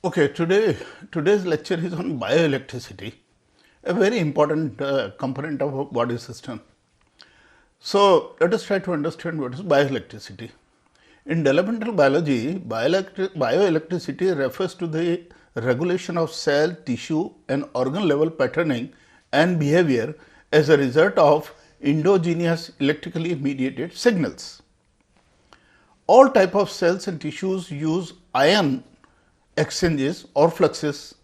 Okay, today's lecture is on bioelectricity, a very important component of our body system. So let us try to understand what is bioelectricity. In developmental biology, bioelectricity refers to the regulation of cell, tissue and organ level patterning and behavior as a result of endogenous electrically mediated signals. All type of cells and tissues use ion exchanges or fluxes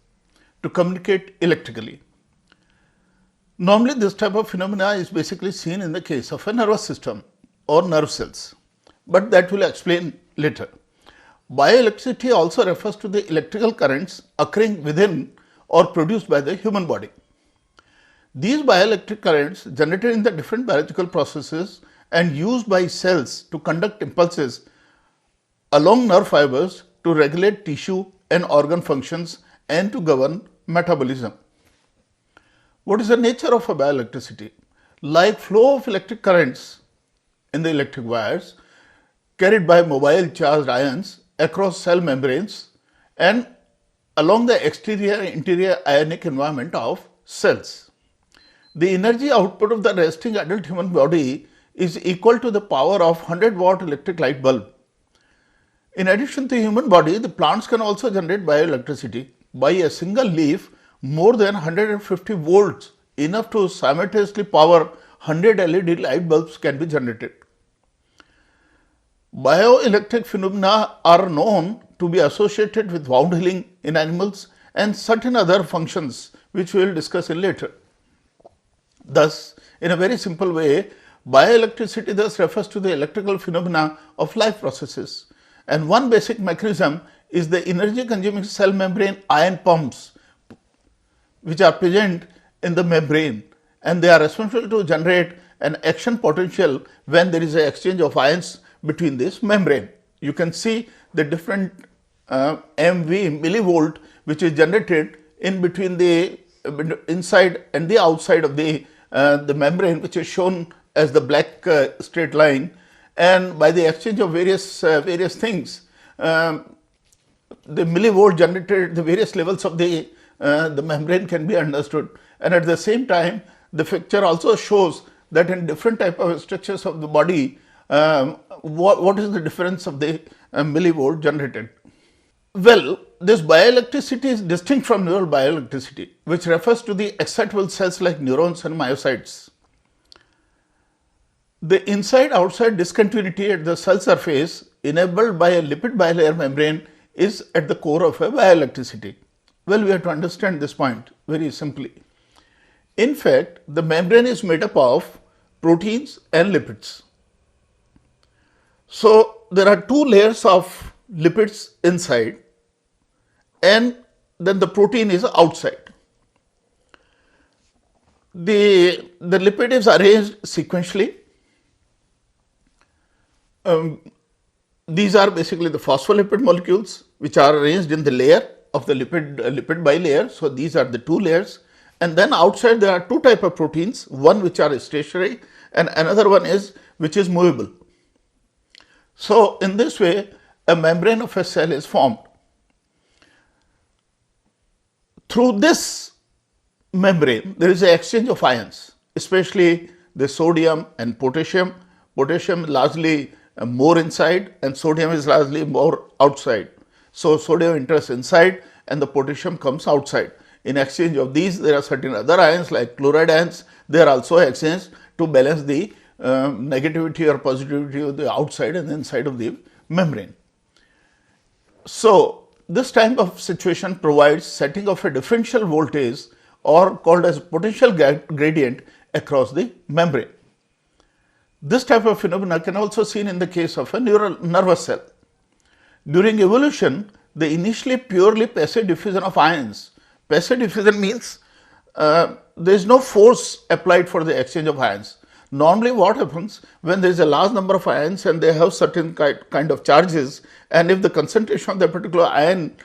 to communicate electrically. Normally, this type of phenomena is basically seen in the case of a nervous system or nerve cells, but that will explain later. Bioelectricity also refers to the electrical currents occurring within or produced by the human body. These bioelectric currents generated in the different biological processes and used by cells to conduct impulses along nerve fibers to regulate tissue and organ functions and to govern metabolism. What is the nature of a bioelectricity? Like flow of electric currents in the electric wires carried by mobile charged ions across cell membranes and along the exterior and interior ionic environment of cells. The energy output of the resting adult human body is equal to the power of 100-watt electric light bulb. In addition to the human body, the plants can also generate bioelectricity. By a single leaf, more than 150 volts, enough to simultaneously power 100 LED light bulbs, can be generated. Bioelectric phenomena are known to be associated with wound healing in animals and certain other functions which we will discuss in later. Thus, in a very simple way, bioelectricity thus refers to the electrical phenomena of life processes. And one basic mechanism is the energy consuming cell membrane ion pumps, which are present in the membrane, and they are responsible to generate an action potential when there is an exchange of ions between this membrane. You can see the different MV millivolt which is generated in between the inside and the outside of the membrane, which is shown as the black straight line. And by the exchange of various things, the millivolt generated at the various levels of the membrane can be understood. And at the same time, the picture also shows that in different type of structures of the body, what is the difference of the millivolt generated. Well, this bioelectricity is distinct from neural bioelectricity, which refers to the excitable cells like neurons and myocytes. The inside-outside discontinuity at the cell surface enabled by a lipid bilayer membrane is at the core of a bioelectricity. Well, we have to understand this point very simply. In fact, the membrane is made up of proteins and lipids. So, there are two layers of lipids inside and then the protein is outside. The lipid is arranged sequentially. These are basically the phospholipid molecules which are arranged in the layer of the lipid bilayer. So, these are the two layers, and then outside there are two types of proteins, one which are stationary and another one is which is movable. So, in this way a membrane of a cell is formed. Through this membrane there is an exchange of ions, especially the sodium and potassium. Potassium largely more inside and sodium is largely more outside. So, sodium enters inside and the potassium comes outside. In exchange of these, there are certain other ions like chloride ions. They are also exchanged to balance the negativity or positivity of the outside and inside of the membrane. So, this type of situation provides setting of a differential voltage or called as potential gradient across the membrane. This type of phenomena can also be seen in the case of a nervous cell. During evolution, the initially purely passive diffusion of ions. Passive diffusion means there is no force applied for the exchange of ions. Normally what happens when there is a large number of ions and they have certain kind of charges, and if the concentration of the particular ion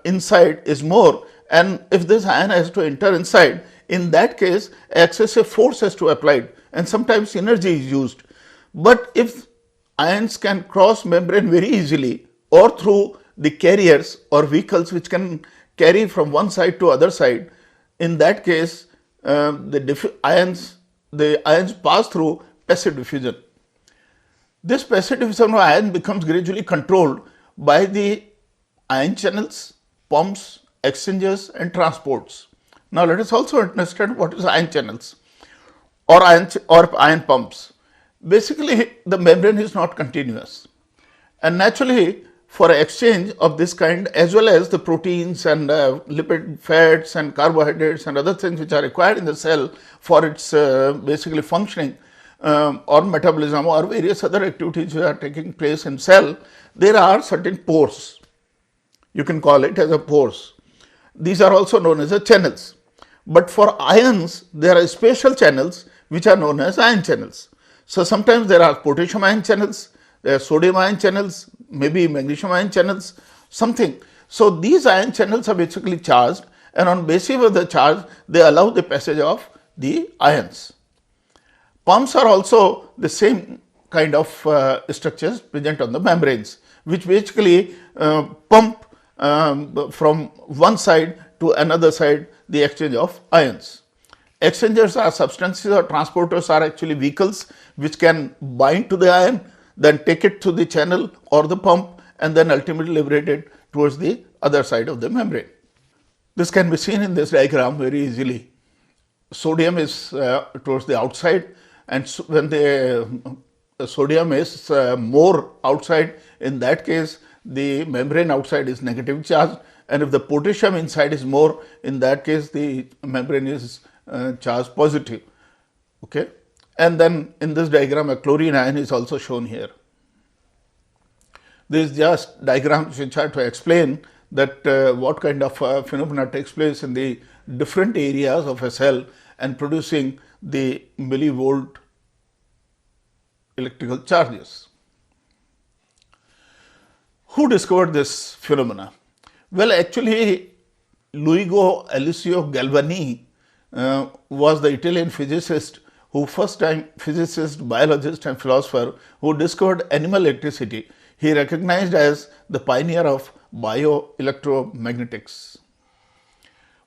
inside is more, and if this ion has to enter inside, in that case excessive force has to be applied and sometimes energy is used. But if ions can cross membrane very easily or through the carriers or vehicles which can carry from one side to other side. In that case, the ions pass through passive diffusion. This passive diffusion of ion becomes gradually controlled by the ion channels, pumps, exchangers, and transports. Now let us also understand what is ion channels or ion pumps. Basically, the membrane is not continuous, and naturally, for exchange of this kind, as well as the proteins and lipid, fats and carbohydrates and other things which are required in the cell for its basically functioning or metabolism or various other activities which are taking place in cell, there are certain pores. You can call it as a pores. These are also known as the channels. But for ions, there are special channels which are known as ion channels. So sometimes there are potassium ion channels, there are sodium ion channels, maybe magnesium ion channels, something. So these ion channels are basically charged, and on basis of the charge, they allow the passage of the ions. Pumps are also the same kind of structures present on the membranes, which basically pump from one side to another side the exchange of ions. Exchangers are substances or transporters are actually vehicles which can bind to the ion, then take it to the channel or the pump, and then ultimately liberate it towards the other side of the membrane. This can be seen in this diagram very easily. Sodium is towards the outside, and when the sodium is more outside, in that case the membrane outside is negative charged, and if the potassium inside is more, in that case the membrane is charged positive. Okay, and then in this diagram a chlorine ion is also shown here. These just diagrams which are to explain that what kind of phenomena takes place in the different areas of a cell and producing the millivolt electrical charges. Who discovered this phenomena? Well, actually, Luigi Alessio Galvani was the Italian physicist who first time physicist, biologist and philosopher who discovered animal electricity. He recognized as the pioneer of bioelectromagnetics.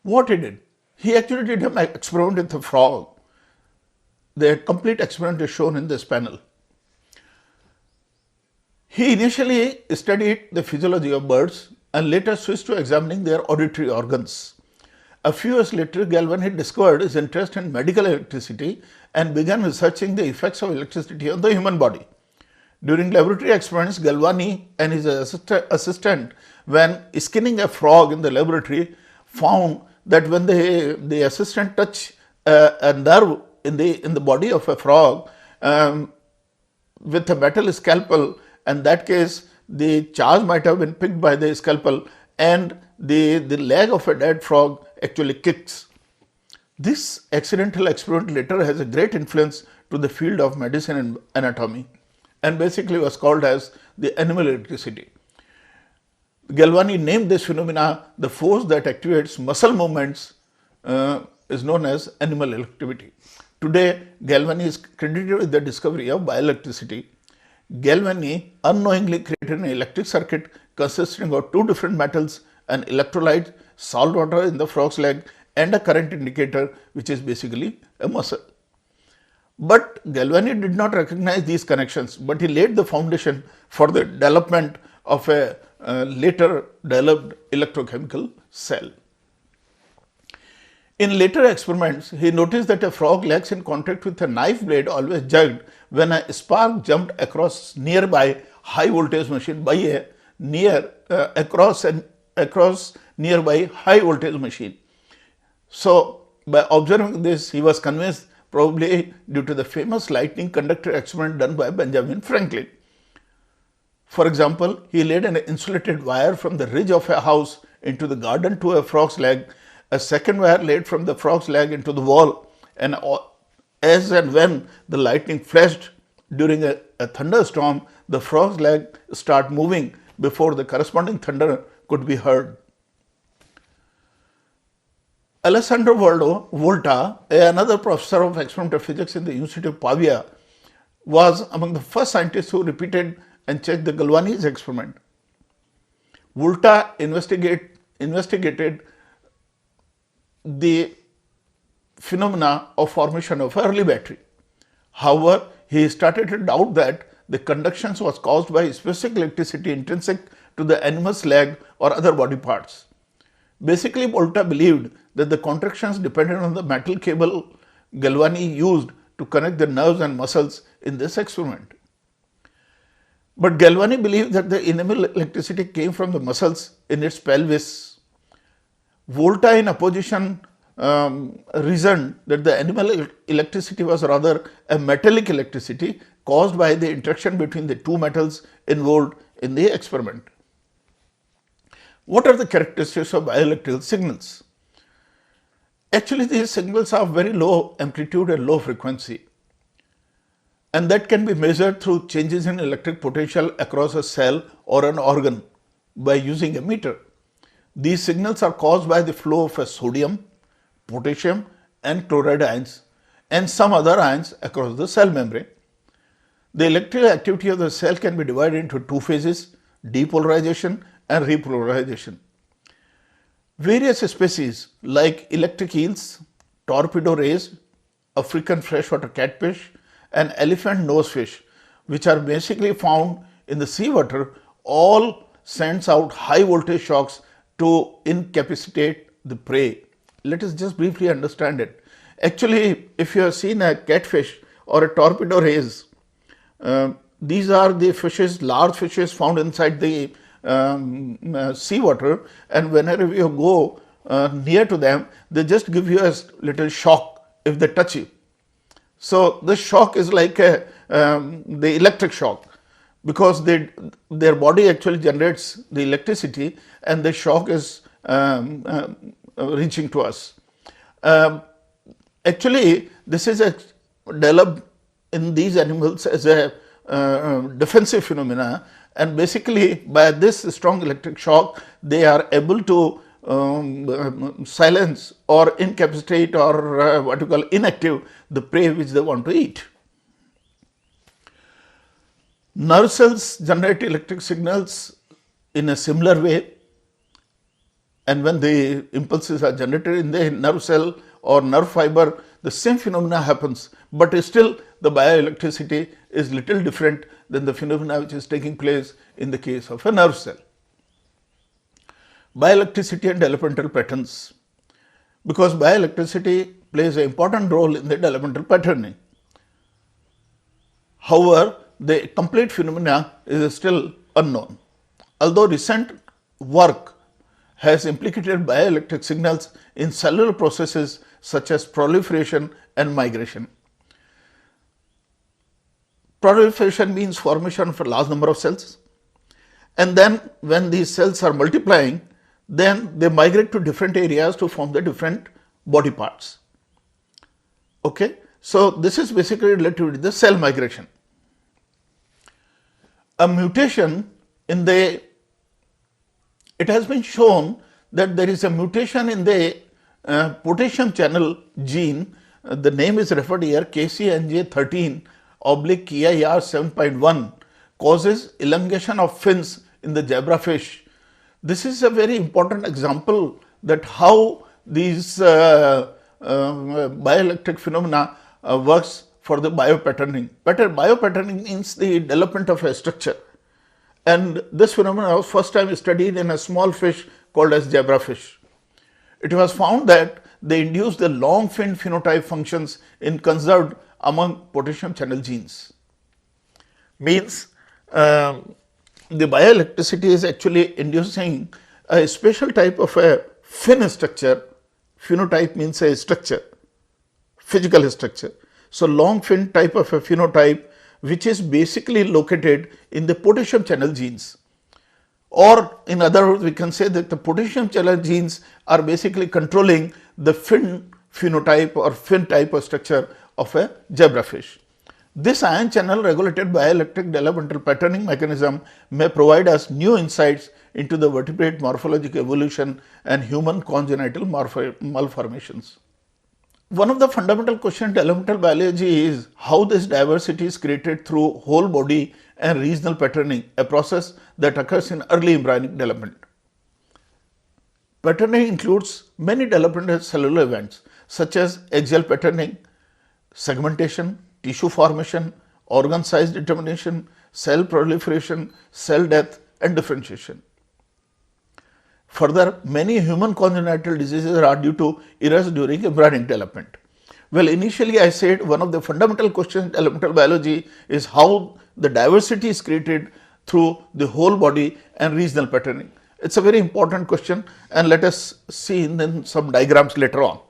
What he did? He actually did an experiment with a frog. The complete experiment is shown in this panel. He initially studied the physiology of birds and later switched to examining their auditory organs. A few years later, Galvani discovered his interest in medical electricity and began researching the effects of electricity on the human body. During laboratory experiments, Galvani and his assistant, when skinning a frog in the laboratory, found that when the assistant touched a nerve in the body of a frog with a metal scalpel, in that case the charge might have been picked by the scalpel and the leg of a dead frog actually kicks. This accidental experiment later has a great influence to the field of medicine and anatomy, and basically was called as the animal electricity. Galvani named this phenomena the force that activates muscle movements is known as animal electricity. Today, Galvani is credited with the discovery of bioelectricity. Galvani unknowingly created an electric circuit consisting of two different metals, an electrolyte, salt water in the frog's leg, and a current indicator, which is basically a muscle. But Galvani did not recognize these connections, but he laid the foundation for the development of a later developed electrochemical cell. In later experiments, he noticed that a frog legs in contact with a knife blade always jerked when a spark jumped across nearby high voltage machine by across nearby high voltage machine. So by observing this, he was convinced, probably due to the famous lightning conductor experiment done by Benjamin Franklin. For example, he laid an insulated wire from the ridge of a house into the garden to a frog's leg, a second wire laid from the frog's leg into the wall, and as and when the lightning flashed during a thunderstorm, the frog's leg started moving before the corresponding thunder could be heard. Alessandro Volta, another professor of experimental physics in the University of Pavia, was among the first scientists who repeated and checked the Galvani's experiment. Volta investigated the phenomena of formation of early battery. However, he started to doubt that the conduction was caused by specific electricity intrinsic to the animal's leg or other body parts. Basically, Volta believed that the contractions depended on the metal cable Galvani used to connect the nerves and muscles in this experiment. But Galvani believed that the animal electricity came from the muscles in its pelvis. Volta, in opposition, reasoned that the animal electricity was rather a metallic electricity caused by the interaction between the two metals involved in the experiment. What are the characteristics of bioelectrical signals? Actually, these signals are very low amplitude and low frequency, and that can be measured through changes in electric potential across a cell or an organ by using a meter. These signals are caused by the flow of a sodium, potassium and chloride ions and some other ions across the cell membrane. The electrical activity of the cell can be divided into two phases: depolarization and repolarization. Various species like electric eels, torpedo rays, African freshwater catfish and elephant nosefish, which are basically found in the seawater, all sends out high voltage shocks to incapacitate the prey. Let us just briefly understand it. Actually, if you have seen a catfish or a torpedo rays, these are the fishes, large fishes found inside the seawater, and whenever you go near to them, they just give you a little shock if they touch you. So this shock is like the electric shock, because their body actually generates the electricity and the shock is reaching to us. Actually, this is developed in these animals as a defensive phenomena, and basically by this strong electric shock they are able to silence or incapacitate or what you call inactive the prey which they want to eat. Nerve cells generate electric signals in a similar way, and when the impulses are generated in the nerve cell or nerve fiber, the same phenomena happens, but still the bioelectricity is little different than the phenomena which is taking place in the case of a nerve cell. Bioelectricity and developmental patterns, because bioelectricity plays an important role in the developmental patterning. However, the complete phenomena is still unknown. Although recent work has implicated bioelectric signals in cellular processes such as proliferation and migration. Proliferation means formation of a large number of cells, and then when these cells are multiplying, then they migrate to different areas to form the different body parts. Okay, so this is basically related to the cell migration. A mutation in the, it has been shown that there is a mutation in the potassium channel gene. The name is referred here, KCNJ13/KIR 7.1, causes elongation of fins in the zebrafish. This is a very important example that how these bioelectric phenomena works for the biopatterning. Biopatterning means the development of a structure, and this phenomenon was first time studied in a small fish called as zebrafish. It was found that they induce the long fin phenotype functions in conserved among potassium channel genes. Means the bioelectricity is actually inducing a special type of a fin structure. Phenotype means a structure, physical structure. So long fin type of a phenotype which is basically located in the potassium channel genes. Or in other words, we can say that the potassium channel genes are basically controlling the fin phenotype or fin type of structure of a zebrafish. This ion channel regulated bioelectric developmental patterning mechanism may provide us new insights into the vertebrate morphologic evolution and human congenital malformations. One of the fundamental questions in developmental biology is how this diversity is created through whole body and regional patterning, a process that occurs in early embryonic development. Patterning includes many developmental cellular events such as axial patterning, segmentation, tissue formation, organ size determination, cell proliferation, cell death, and differentiation. Further, many human congenital diseases are due to errors during embryonic development. Well, initially I said one of the fundamental questions in developmental biology is how the diversity is created through the whole body and regional patterning. It's a very important question, and let us see in some diagrams later on.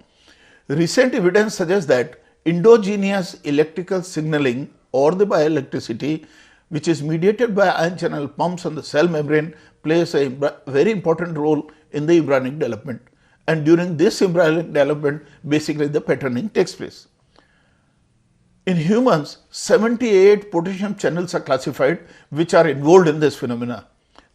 Recent evidence suggests that endogenous electrical signaling or the bioelectricity, which is mediated by ion channel pumps on the cell membrane, plays a very important role in the embryonic development. And during this embryonic development, basically the patterning takes place. In humans, 78 potassium channels are classified which are involved in this phenomena.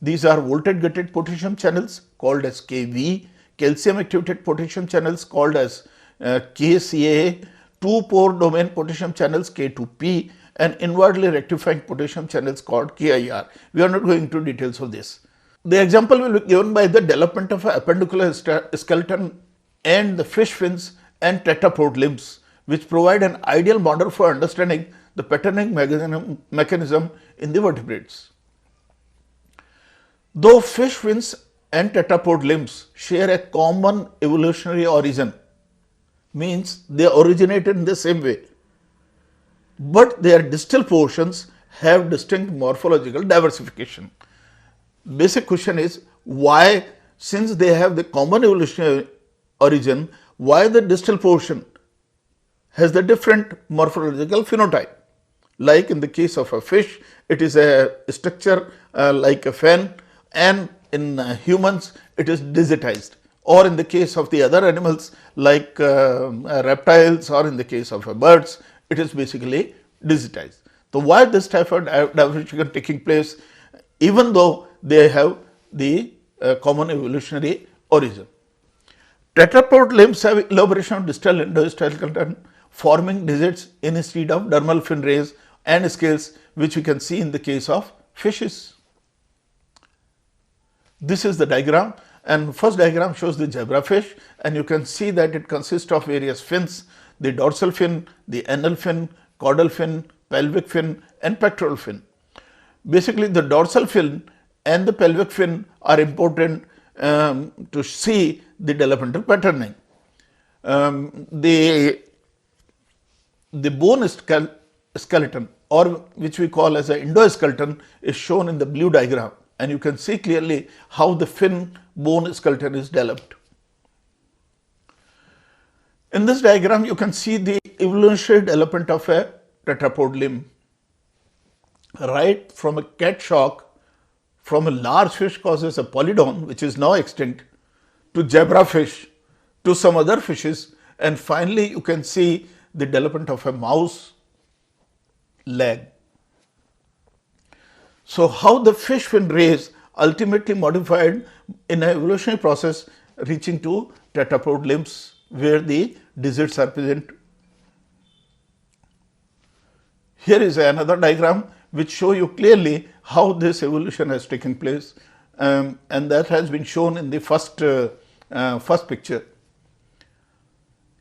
These are voltage gated potassium channels called as Kv, calcium activated potassium channels called as KCA, two-pore domain potassium channels K2P, and inwardly rectifying potassium channels called KIR. We are not going into details of this. The example will be given by the development of an appendicular skeleton and the fish fins and tetrapod limbs, which provide an ideal model for understanding the patterning mechanism in the vertebrates. Though fish fins and tetrapod limbs share a common evolutionary origin, means they originated in the same way, but their distal portions have distinct morphological diversification. Basic question is why, since they have the common evolutionary origin, why the distal portion has the different morphological phenotype? Like in the case of a fish, it is a structure like a fin, and in humans it is digitized, or in the case of the other animals like reptiles, or in the case of birds, it is basically digitized. So why this type of diversification taking place even though they have the common evolutionary origin? Tetrapod limbs have elaboration of distal and endostal skeleton forming digits instead of dermal fin rays and scales, which we can see in the case of fishes. This is the diagram, and first diagram shows the zebrafish, and you can see that it consists of various fins: the dorsal fin, the anal fin, caudal fin, pelvic fin, and pectoral fin. Basically, the dorsal fin and the pelvic fin are important to see the developmental patterning. The bone skeleton, or which we call as an endoskeleton, is shown in the blue diagram, and you can see clearly how the fin bone skeleton is developed. In this diagram, you can see the evolutionary development of a tetrapod limb. Right from a cat shock, from a large fish causes a polydon, which is now extinct, to zebrafish, to some other fishes, and finally you can see the development of a mouse leg. So how the fish fin rays ultimately modified in an evolutionary process, reaching to tetrapod limbs where the digits are present. Here is another diagram which show you clearly how this evolution has taken place, and that has been shown in the first picture.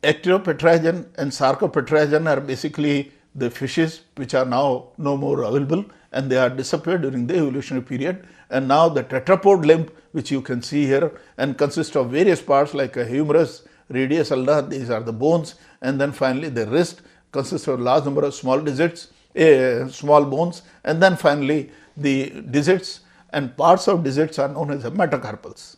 Ectopetragon and Sarcopetragon are basically the fishes which are now no more available, and they are disappeared during the evolutionary period. And now the tetrapod limb, which you can see here, and consists of various parts like a humerus, radius ulna, these are the bones, and then finally the wrist consists of a large number of small digits, small bones, and then finally the digits, and parts of digits are known as the metacarpals.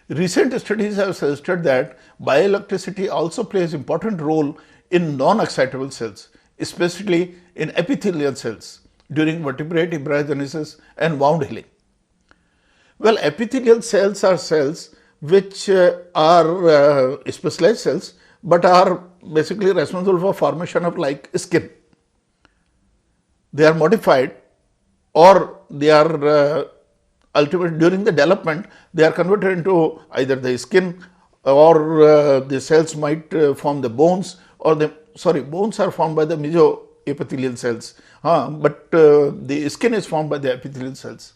Recent studies have suggested that bioelectricity also plays important role in non-excitable cells, especially in epithelial cells during vertebrate embryogenesis and wound healing. Well, epithelial cells are cells which are specialized cells, but are basically responsible for formation of like skin. They are modified, or they are ultimately during the development they are converted into either the skin, or the cells might form the bones, or bones are formed by the epithelial cells, but the skin is formed by the epithelial cells.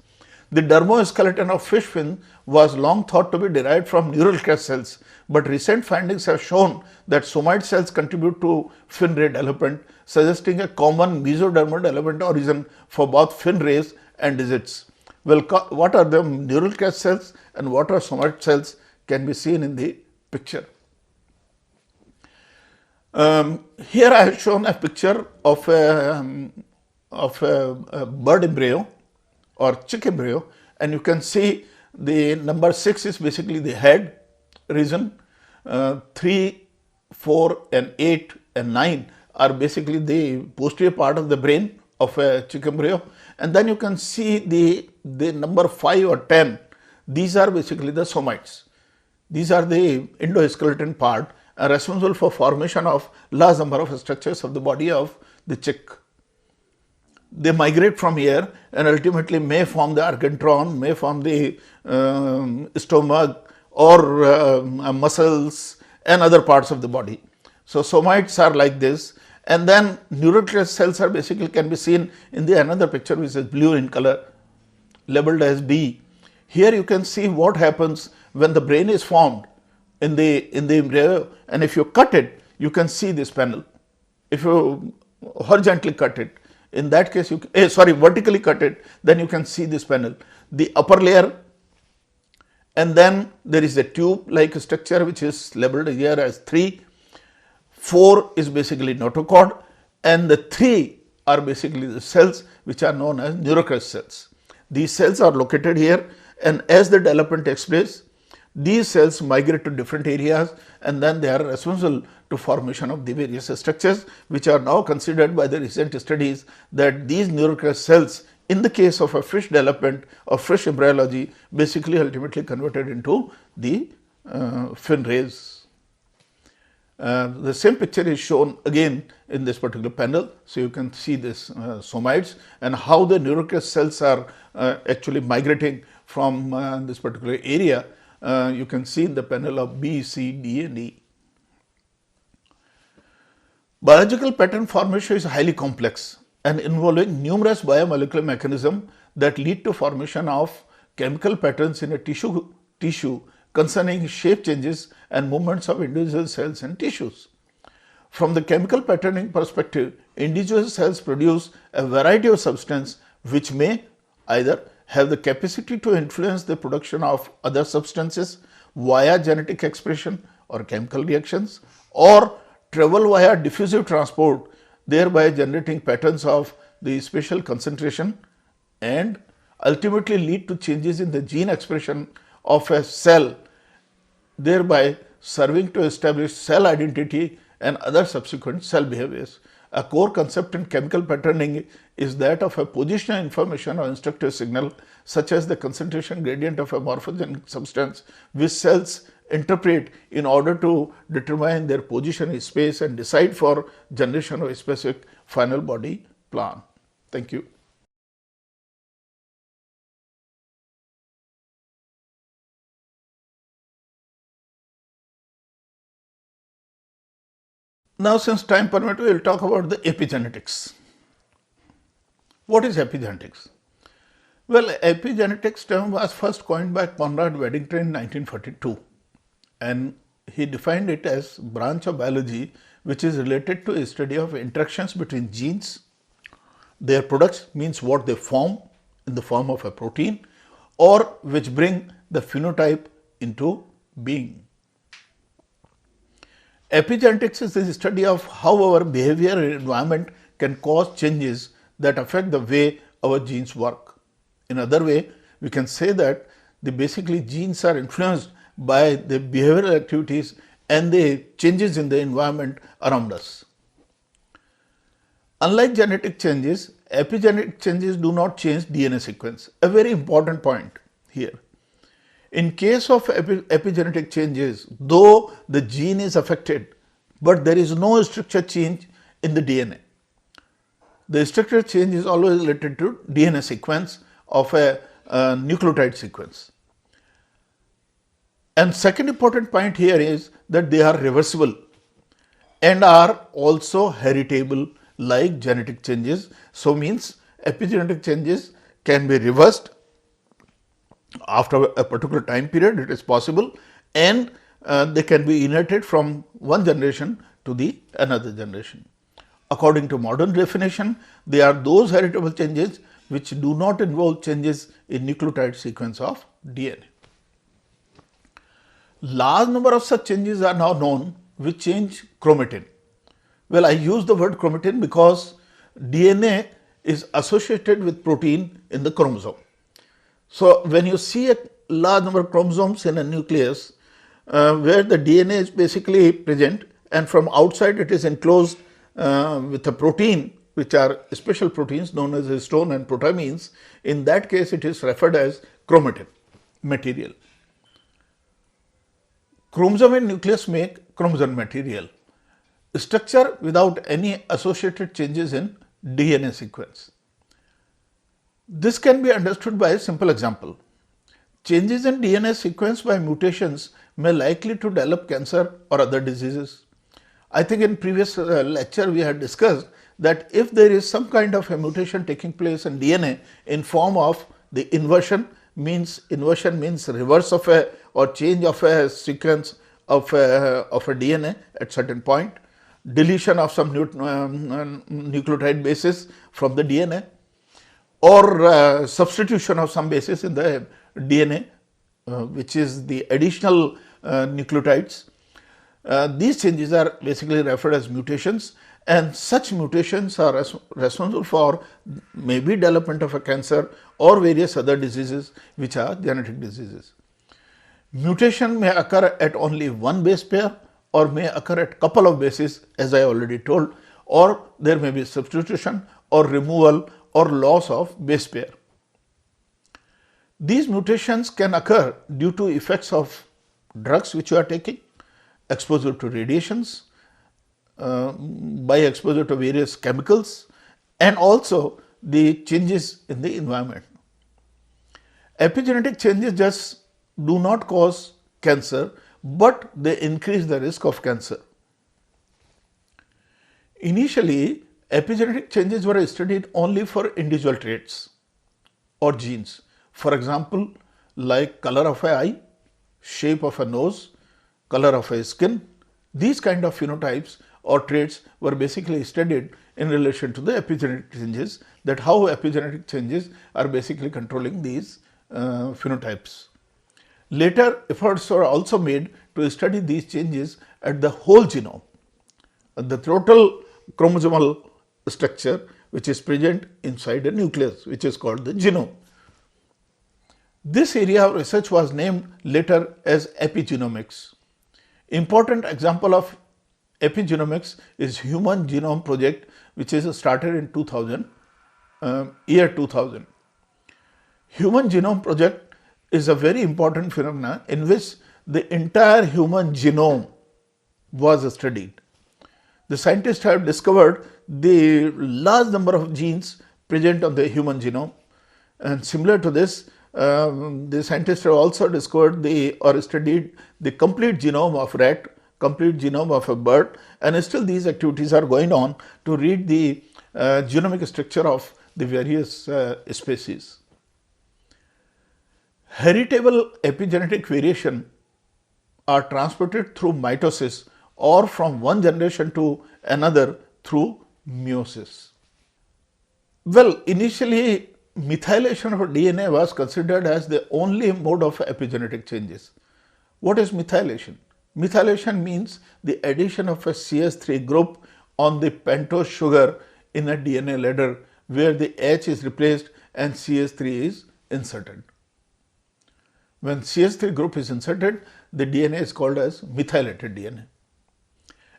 The dermoskeleton of fish fin was long thought to be derived from neural crest cells, but recent findings have shown that somoid cells contribute to fin ray development, suggesting a common mesodermal development origin for both fin rays and digits. Well, what are the neural crest cells and what are somoid cells can be seen in the picture. Here I have shown a picture of a bird embryo or chick embryo, and you can see the number 6 is basically the head region, 3, 4 and 8 and 9 are basically the posterior part of the brain of a chick embryo, and then you can see the number 5 or 10, these are basically the somites. These are the endoskeleton part responsible for formation of large number of structures of the body of the chick. They migrate from here and ultimately may form the architron, may form the stomach or muscles and other parts of the body. So somites are like this, and then neural crest cells are basically can be seen in the another picture which is blue in color, labeled as D. Here you can see what happens when the brain is formed in the embryo, and if you cut it, you can see this panel. If you horizontally cut it, in that case you vertically cut it, then you can see this panel, the upper layer, and then there is a tube like structure which is labeled here as 3. 4 is basically notochord, and the 3 are basically the cells which are known as neurocrest cells. These cells are located here, and as the development takes place, these cells migrate to different areas, and then they are responsible to formation of the various structures, which are now considered by the recent studies that these neurocrest cells, in the case of a fish development or fish embryology, basically ultimately converted into the fin rays. The same picture is shown again in this particular panel. So you can see this somites and how the neurocrest cells are actually migrating from this particular area. You can see in the panel of B, C, D and E. Biological pattern formation is highly complex and involving numerous biomolecular mechanisms that lead to formation of chemical patterns in a tissue concerning shape changes and movements of individual cells and tissues. From the chemical patterning perspective, individual cells produce a variety of substances which may either have the capacity to influence the production of other substances via genetic expression or chemical reactions, or travel via diffusive transport, thereby generating patterns of the spatial concentration and ultimately lead to changes in the gene expression of a cell, thereby serving to establish cell identity and other subsequent cell behaviors. A core concept in chemical patterning is that of a positional information or instructive signal, such as the concentration gradient of a morphogenic substance, which cells interpret in order to determine their position in space and decide for generation of a specific final body plan. Thank you. Now, since time permits, we will talk about the epigenetics. What is epigenetics? Well, epigenetics term was first coined by Conrad Weddington in 1942, and he defined it as branch of biology which is related to a study of interactions between genes, their products means what they form in the form of a protein, or which bring the phenotype into being. Epigenetics is the study of how our behavior and environment can cause changes that affect the way our genes work. In other way, we can say that basically genes are influenced by the behavioral activities and the changes in the environment around us. Unlike genetic changes, epigenetic changes do not change DNA sequence. A very important point here. In case of epigenetic changes, though the gene is affected, but there is no structure change in the DNA. The structure change is always related to DNA sequence of a nucleotide sequence. And second important point here is that they are reversible and are also heritable like genetic changes. So means epigenetic changes can be reversed after a particular time period, it is possible, and they can be inherited from one generation to the another generation. According to modern definition, they are those heritable changes which do not involve changes in nucleotide sequence of DNA. Large number of such changes are now known which change chromatin. Well, I use the word chromatin because DNA is associated with protein in the chromosome. So, when you see a large number of chromosomes in a nucleus where the DNA is basically present and from outside it is enclosed with a protein, which are special proteins known as histone and protamines, in that case it is referred as chromatin material. Chromosome and nucleus make chromosome material, structure without any associated changes in DNA sequence. This can be understood by a simple example. Changes in DNA sequence by mutations may likely to develop cancer or other diseases. I think in previous lecture we had discussed that if there is some kind of a mutation taking place in DNA in form of the inversion means reverse of a or change of a sequence of a DNA at certain point, deletion of some nucleotide bases from the DNA, or substitution of some bases in the DNA, which is the additional nucleotides. These changes are basically referred as mutations, and such mutations are responsible for maybe development of a cancer or various other diseases which are genetic diseases. Mutation may occur at only one base pair or may occur at couple of bases, as I already told, or there may be substitution or removal or loss of base pair. These mutations can occur due to effects of drugs which you are taking, exposure to radiations, by exposure to various chemicals, and also the changes in the environment. Epigenetic changes just do not cause cancer, but they increase the risk of cancer. Initially, epigenetic changes were studied only for individual traits or genes. For example, like color of an eye, shape of a nose, color of a skin. These kind of phenotypes or traits were basically studied in relation to the epigenetic changes, that how epigenetic changes are basically controlling these phenotypes. Later, efforts were also made to study these changes at the whole genome, the total chromosomal structure which is present inside a nucleus, which is called the genome. This area of research was named later as epigenomics. Important example of epigenomics is Human Genome Project, which is started in 2000. Human Genome Project is a very important phenomenon in which the entire human genome was studied. The scientists have discovered the large number of genes present on the human genome, and similar to this, the scientists have also discovered or studied the complete genome of rat, complete genome of a bird, and still these activities are going on to read the genomic structure of the various species. Heritable epigenetic variation are transmitted through mitosis or from one generation to another through meiosis. Well, initially methylation of DNA was considered as the only mode of epigenetic changes. What is methylation? Methylation means the addition of a CH3 group on the pentose sugar in a DNA ladder where the H is replaced and CH3 is inserted. When CH3 group is inserted, the DNA is called as methylated DNA.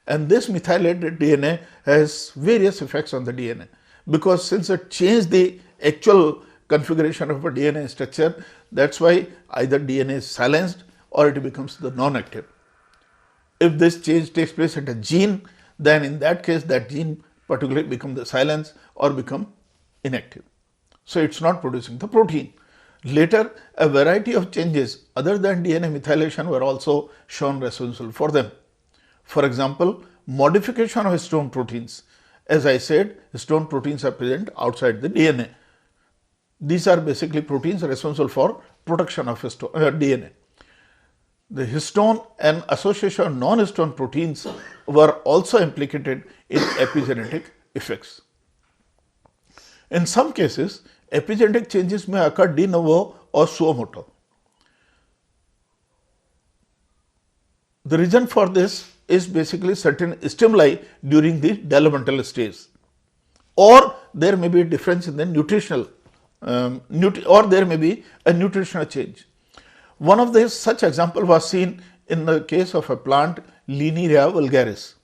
And this methylated DNA has various effects on the DNA, because since it changed the actual configuration of a DNA structure, that's why either DNA is silenced or it becomes the non-active. If this change takes place at a gene, then in that case that gene particularly become the silence or become inactive. So it's not producing the protein. Later, a variety of changes other than DNA methylation were also shown responsible for them. For example, modification of histone proteins As I said, histone proteins are present outside the DNA. These are basically proteins responsible for protection of DNA. The histone and association of non-histone proteins were also implicated in epigenetic effects. In some cases, epigenetic changes may occur de novo or suo moto. The reason for this is basically certain stimuli during the developmental stage, or there may be a difference in the nutritional, or there may be a nutritional change. One of the such example was seen in the case of a plant Linearia vulgaris.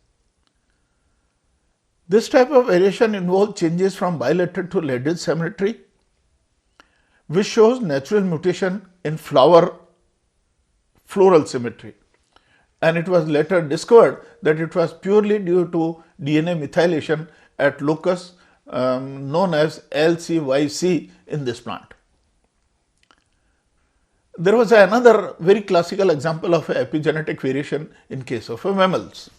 This type of variation involves changes from bilateral to lateral symmetry, which shows natural mutation in floral symmetry. And it was later discovered that it was purely due to DNA methylation at locus known as LCYC in this plant. There was another very classical example of epigenetic variation in case of mammals.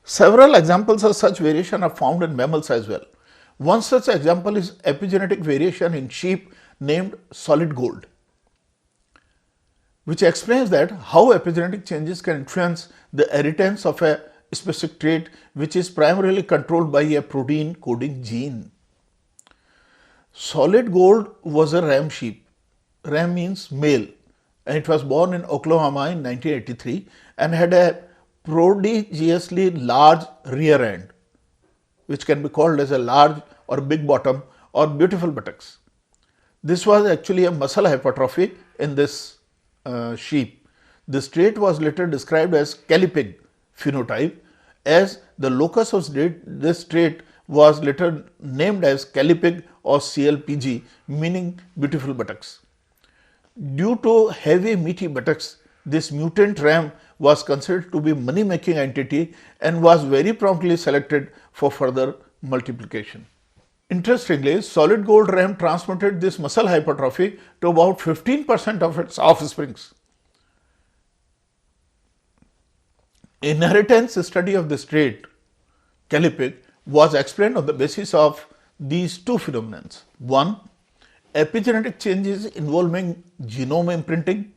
Several examples of such variation are found in mammals as well. One such example is epigenetic variation in sheep named solid gold, which explains that how epigenetic changes can influence the inheritance of a specific trait which is primarily controlled by a protein coding gene. Solid gold was a ram sheep. Ram means male, and it was born in Oklahoma in 1983 and had a prodigiously large rear end, which can be called as a large or big bottom or beautiful buttocks. This was actually a muscle hypertrophy in this sheep. This trait was later described as calipig phenotype, as the locus of this trait was later named as calipig or CLPG, meaning beautiful buttocks. Due to heavy meaty buttocks, this mutant ram was considered to be money-making entity and was very promptly selected for further multiplication. Interestingly, solid gold ram transmitted this muscle hypertrophy to about 15% of its offsprings. Inheritance study of this trait, calipig, was explained on the basis of these two phenomena. One, epigenetic changes involving genome imprinting.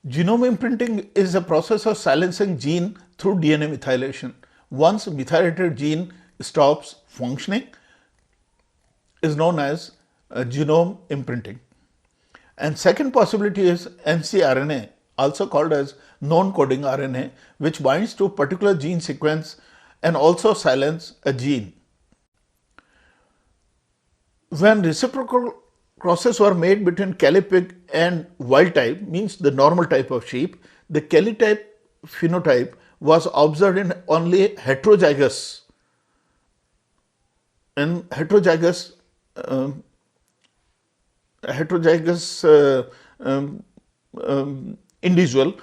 Genome imprinting is a process of silencing gene through DNA methylation. Once methylated gene stops functioning, is known as genome imprinting. And second possibility is ncRNA, also called as non-coding RNA, which binds to a particular gene sequence and also silence a gene. When reciprocal crosses were made between calipig and wild type, means the normal type of sheep, the calitype phenotype was observed in only heterozygous individual,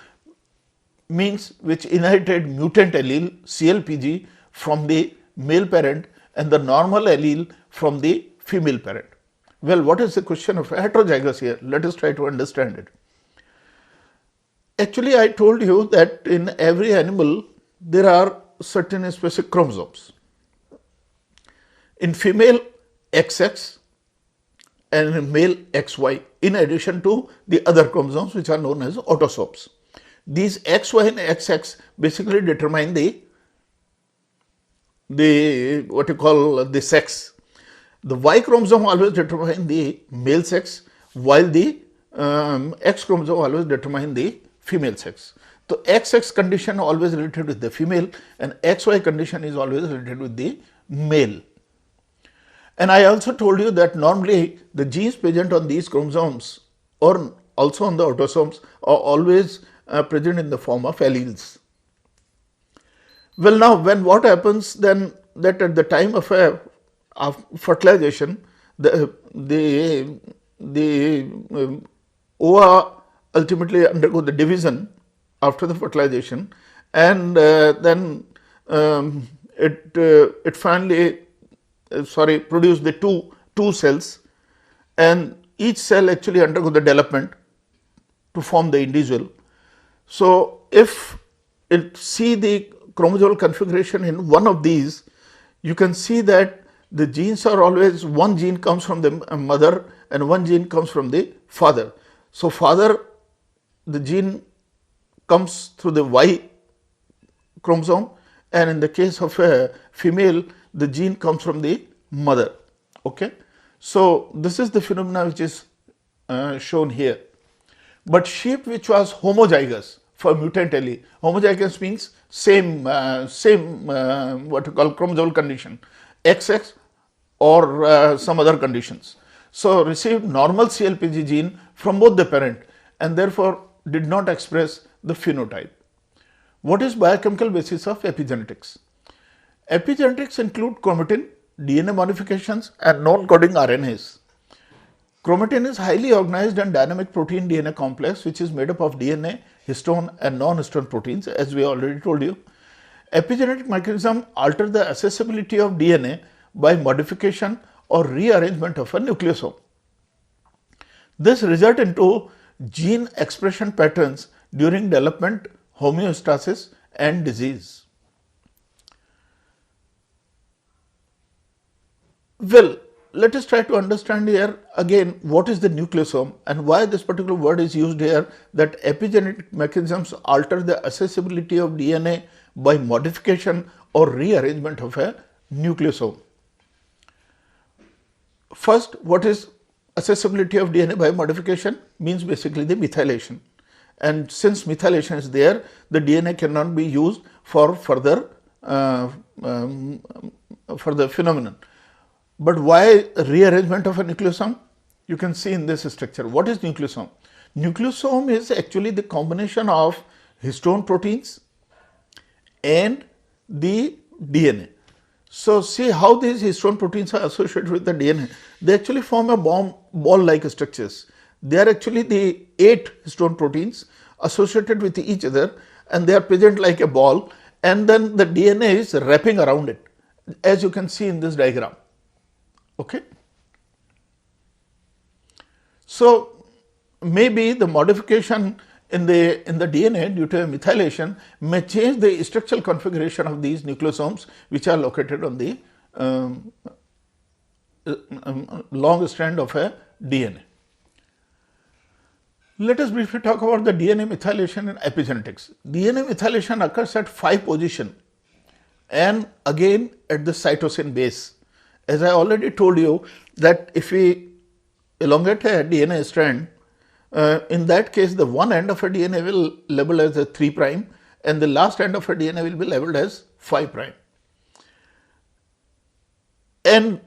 means which inherited mutant allele CLPG from the male parent and the normal allele from the female parent. Well, what is the question of heterozygous here? Let us try to understand it. Actually, I told you that in every animal there are certain specific chromosomes. In female, XX and in male, XY, in addition to the other chromosomes which are known as autosomes. These XY and XX basically determine the what you call the sex. The Y chromosome always determines the male sex, while the X chromosome always determines the female sex. So XX condition always related with the female and XY condition is always related with the male. And I also told you that normally the genes present on these chromosomes or also on the autosomes are always present in the form of alleles. Well, now when what happens then, that at the time of fertilization, the ova ultimately undergo the division after the fertilization, and then it finally produce the two cells, and each cell actually undergo the development to form the individual. So if it see the chromosomal configuration in one of these, you can see that the genes are always, one gene comes from the mother and one gene comes from the father. So, father, the gene comes through the Y chromosome, and in the case of a female, the gene comes from the mother. Okay. So, this is the phenomena which is shown here. But sheep which was homozygous for mutant allele, homozygous means same what you call chromosomal condition, XX or some other conditions. So, received normal CLPG gene from both the parent and therefore did not express the phenotype. What is biochemical basis of epigenetics? Epigenetics include chromatin, DNA modifications and non-coding RNAs. Chromatin is highly organized and dynamic protein DNA complex which is made up of DNA, histone and non-histone proteins, as we already told you. Epigenetic mechanism alter the accessibility of DNA by modification or rearrangement of a nucleosome. This results into gene expression patterns during development, homeostasis and disease. Well, let us try to understand here again what is the nucleosome and why this particular word is used here, that epigenetic mechanisms alter the accessibility of DNA by modification or rearrangement of a nucleosome. First, what is accessibility of DNA by modification? Means basically the methylation, and since methylation is there, the DNA cannot be used for further phenomenon. But why rearrangement of a nucleosome? You can see in this structure. What is nucleosome? Nucleosome is actually the combination of histone proteins and the DNA. So, see how these histone proteins are associated with the DNA. They actually form a ball-like structures. They are actually the 8 histone proteins associated with each other, and they are present like a ball, and then the DNA is wrapping around it, as you can see in this diagram. Okay. So, maybe the modification in the DNA due to a methylation may change the structural configuration of these nucleosomes which are located on the long strand of a DNA. Let us briefly talk about the DNA methylation in epigenetics. DNA methylation occurs at 5 positions and again at the cytosine base. As I already told you that if we elongate a DNA strand, in that case the one end of a DNA will label as a 3' and the last end of a DNA will be labeled as 5'. And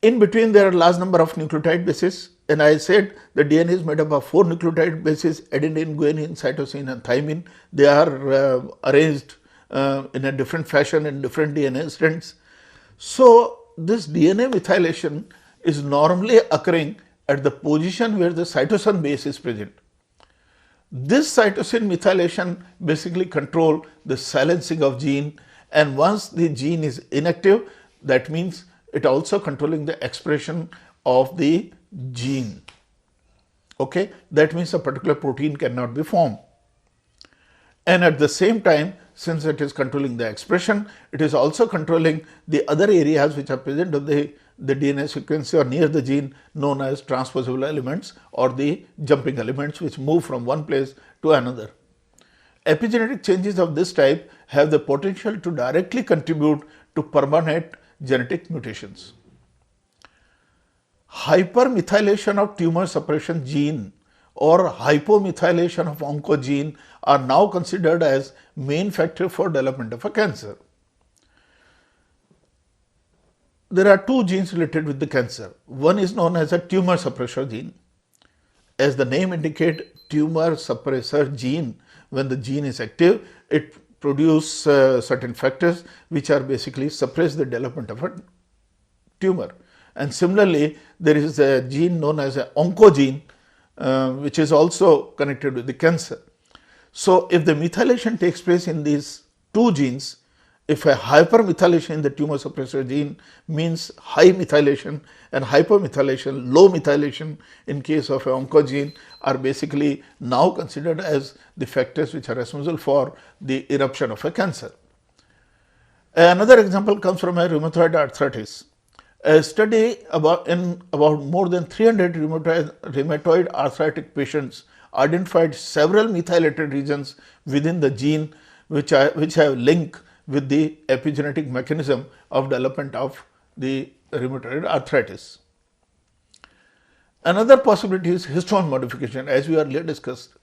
in between there are large number of nucleotide bases, and I said the DNA is made up of 4 nucleotide bases: adenine, guanine, cytosine and thymine. They are arranged in a different fashion in different DNA strands. So, this DNA methylation is normally occurring at the position where the cytosine base is present. This cytosine methylation basically control the silencing of gene, and once the gene is inactive, that means it also controlling the expression of the gene. Okay, that means a particular protein cannot be formed. And at the same time, since it is controlling the expression, it is also controlling the other areas which are present on the DNA sequence or near the gene, known as transposable elements or the jumping elements which move from one place to another. Epigenetic changes of this type have the potential to directly contribute to permanent genetic mutations. Hypermethylation of tumor suppression gene or hypomethylation of oncogene are now considered as main factor for development of a cancer. There are 2 genes related with the cancer. One is known as a tumor suppressor gene. As the name indicates, tumor suppressor gene, when the gene is active, it produces certain factors which are basically suppress the development of a tumor. And similarly, there is a gene known as an oncogene which is also connected with the cancer. So, if the methylation takes place in these 2 genes, if a hypermethylation in the tumor suppressor gene means high methylation and hypermethylation, low methylation in case of an oncogene are basically now considered as the factors which are responsible for the eruption of a cancer. Another example comes from a rheumatoid arthritis. A study in about more than 300 rheumatoid arthritic patients identified several methylated regions within the gene which have link with the epigenetic mechanism of development of the rheumatoid arthritis. Another possibility is histone modification, as we earlier discussed.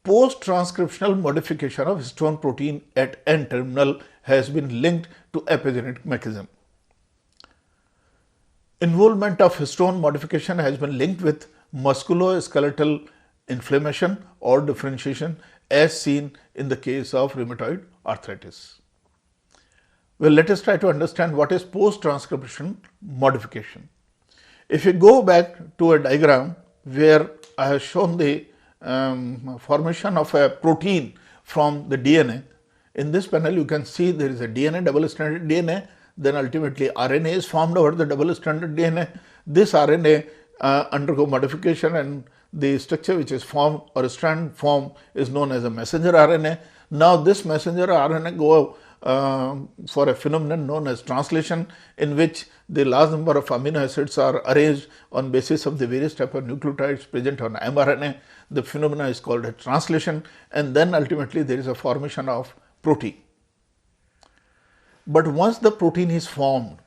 Post-transcriptional modification of histone protein at N-terminal has been linked to epigenetic mechanism. Involvement of histone modification has been linked with musculoskeletal inflammation or differentiation as seen in the case of rheumatoid arthritis. Well, let us try to understand what is post-transcription modification. If you go back to a diagram where I have shown the formation of a protein from the DNA, in this panel you can see there is a DNA, double-stranded DNA, then ultimately RNA is formed over the double-stranded DNA. This RNA undergo modification and the structure which is formed or strand form is known as a messenger RNA. Now this messenger RNA go for a phenomenon known as translation, in which the large number of amino acids are arranged on basis of the various type of nucleotides present on mRNA. The phenomena is called a translation, and then ultimately there is a formation of protein. But once the protein is formed,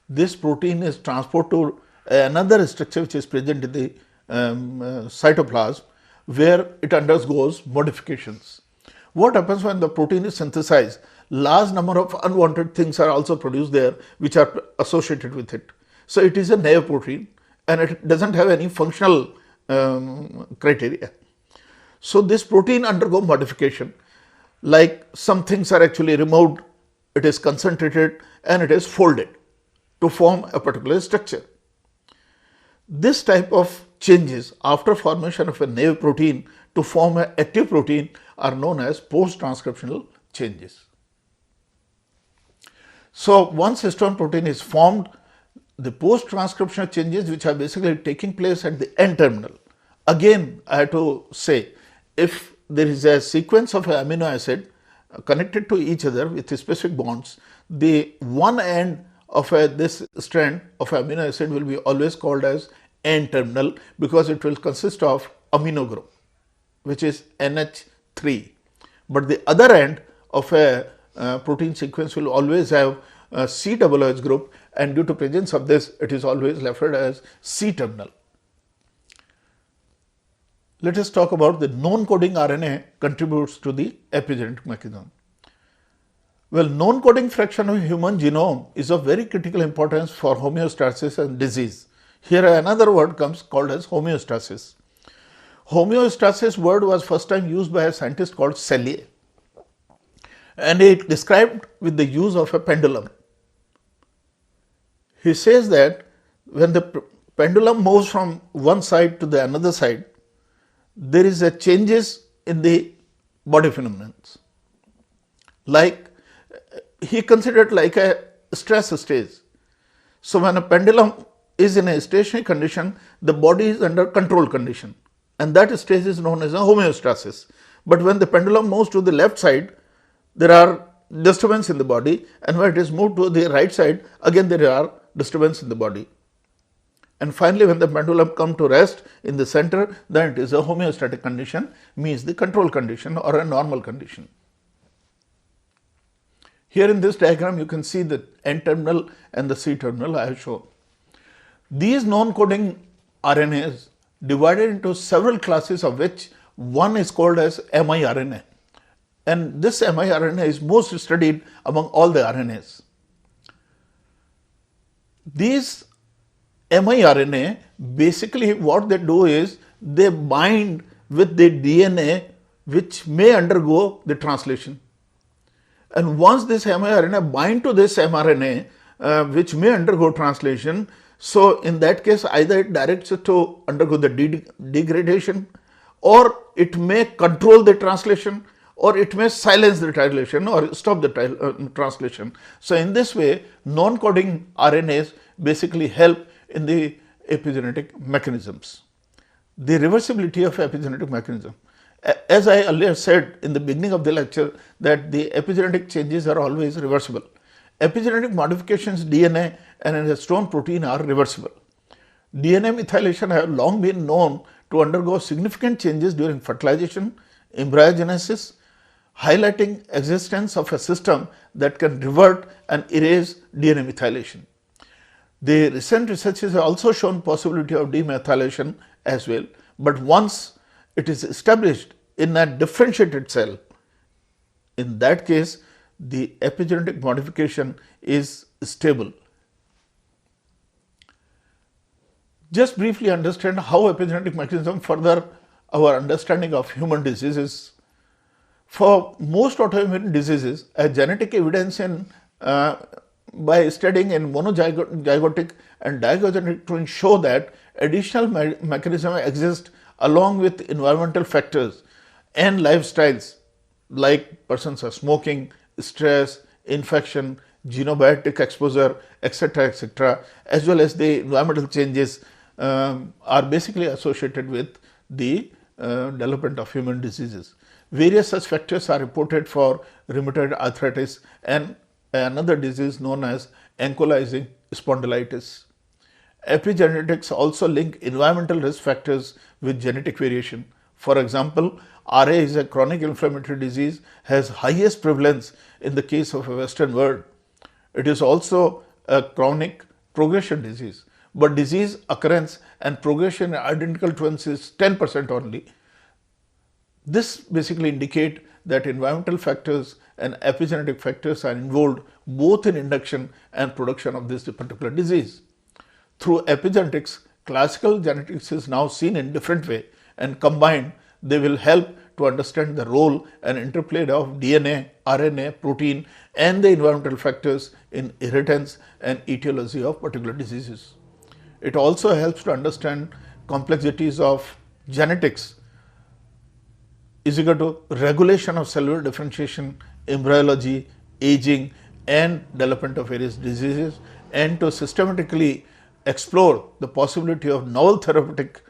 this protein is transported to another structure which is present in the cytoplasm, where it undergoes modifications. What happens when the protein is synthesized? Large number of unwanted things are also produced there which are associated with it. So it is a naive protein and it doesn't have any functional criteria. So this protein undergo modification, like some things are actually removed, it is concentrated and it is folded to form a particular structure. This type of changes after formation of a naive protein to form an active protein are known as post-transcriptional changes. So once histone protein is formed, the post-transcriptional changes which are basically taking place at the N-terminal. Again, I have to say, if there is a sequence of amino acid connected to each other with specific bonds, the one end of this strand of amino acid will be always called as N-terminal, because it will consist of amino group, which is NH3. But the other end of a protein sequence will always have a C-OH group, and due to presence of this, it is always referred as C-terminal. Let us talk about the non-coding RNA contributes to the epigenetic mechanism. Well, non-coding fraction of human genome is of very critical importance for homeostasis and disease. Here another word comes called as homeostasis. Homeostasis word was first time used by a scientist called Selye, and it described with the use of a pendulum. He says that when the pendulum moves from one side to the another side, there is a changes in the body phenomena. Like he considered like a stress stage. So when a pendulum is in a stationary condition, the body is under control condition, and that stage is known as a homeostasis. But when the pendulum moves to the left side, there are disturbance in the body, and when it is moved to the right side, again there are disturbance in the body. And finally, when the pendulum comes to rest in the center, then it is a homeostatic condition, means the control condition or a normal condition. Here in this diagram, you can see the N-terminal and the C-terminal I have shown. These non-coding RNAs divided into several classes, of which one is called as miRNA. And this miRNA is most studied among all the RNAs. These miRNA, basically what they do is they bind with the DNA which may undergo the translation. And once this miRNA bind to this mRNA which may undergo translation, so in that case either it directs it to undergo the degradation, or it may control the translation, or it may silence the translation or stop the translation. So in this way, non-coding RNAs basically help in the epigenetic mechanisms. The reversibility of epigenetic mechanism. As I earlier said in the beginning of the lecture, that the epigenetic changes are always reversible. Epigenetic modifications DNA and in a stone protein are reversible. DNA methylation have long been known to undergo significant changes during fertilization, embryogenesis, highlighting existence of a system that can revert and erase DNA methylation. The recent research has also shown possibility of demethylation as well, but once it is established in a differentiated cell, in that case the epigenetic modification is stable. Just briefly understand how epigenetic mechanism further our understanding of human diseases. For most autoimmune diseases, a genetic evidence by studying in monozygotic and digogenetic twins show that additional mechanisms exist along with environmental factors and lifestyles like persons are smoking, stress, infection, xenobiotic exposure, etc., as well as the environmental changes are basically associated with the development of human diseases. Various such factors are reported for rheumatoid arthritis and another disease known as ankylosing spondylitis. Epigenetics also link environmental risk factors with genetic variation. For example, RA is a chronic inflammatory disease, has highest prevalence in the case of a Western world. It is also a chronic progression disease, but disease occurrence and progression in identical twins is 10% only. This basically indicates that environmental factors and epigenetic factors are involved both in induction and production of this particular disease. Through epigenetics, classical genetics is now seen in different way, and combined they will help to understand the role and interplay of DNA, RNA, protein and the environmental factors in inheritance and etiology of particular diseases. It also helps to understand complexities of genetics is equal to regulation of cellular differentiation, embryology, aging and development of various diseases, and to systematically explore the possibility of novel therapeutic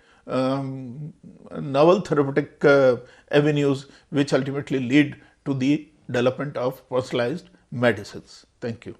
avenues which ultimately lead to the development of personalized medicines. Thank you.